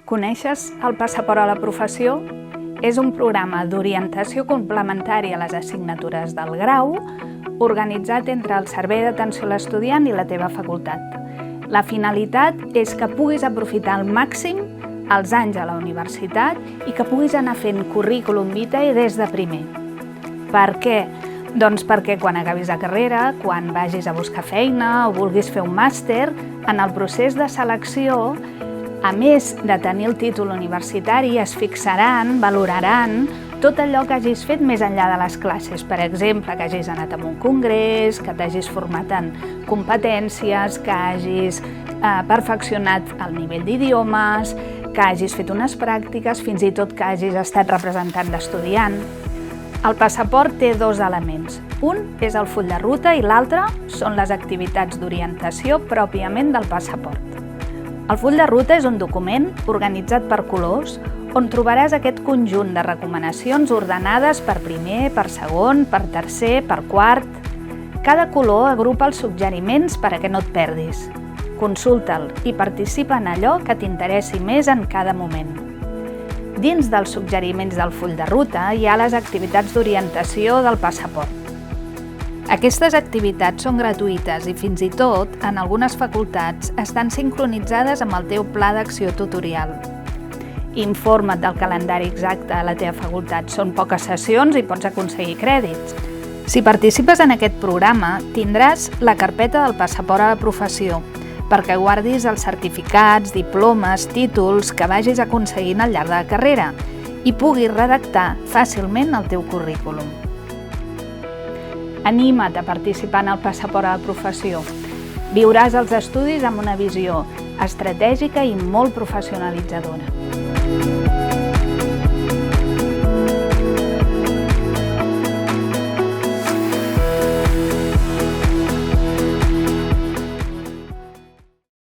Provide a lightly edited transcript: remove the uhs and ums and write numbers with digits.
Coneixes el Passaport a la Professió? És un programa d'orientació complementari a les assignatures del grau, organitzat entre el Servei d'Atenció a l'Estudiant i la teva facultat. La finalitat és que puguis aprofitar al màxim els anys a la universitat i que puguis anar fent currículum vitae des de primer. Per què? Doncs perquè quan acabis la carrera, quan vagis a buscar feina o vulguis fer un màster, en el procés de selecció, a més de tenir el títol universitari, es fixaran, valoraran tot allò que hagis fet més enllà de les classes. Per exemple, que hagis anat a un congrés, que t'hagis format en competències, que hagis perfeccionat el nivell d'idiomes, que hagis fet unes pràctiques, fins i tot que hagis estat representant d'estudiant. El passaport té dos elements. Un és el full de ruta i l'altre són les activitats d'orientació pròpiament del passaport. El full de ruta és un document organitzat per colors on trobaràs aquest conjunt de recomanacions ordenades per primer, per segon, per tercer, per quart. Cada color agrupa els suggeriments per a que no et perdis. Consulta'l i participa en allò que t'interessi més en cada moment. Dins dels suggeriments del full de ruta hi ha les activitats d'orientació del passaport. Aquestes activitats són gratuïtes i fins i tot, en algunes facultats, estan sincronitzades amb el teu pla d'acció tutorial. Informa't del calendari exacte a la teva facultat. Són poques sessions i pots aconseguir crèdits. Si participes en aquest programa, tindràs la carpeta del passaport a la professió, perquè guardis els certificats, diplomes, títols que vagis aconseguint al llarg de la carrera i puguis redactar fàcilment el teu currículum. Anima't a participar en el Passaport a la Professió. Viuràs els estudis amb una visió estratègica i molt professionalitzadora.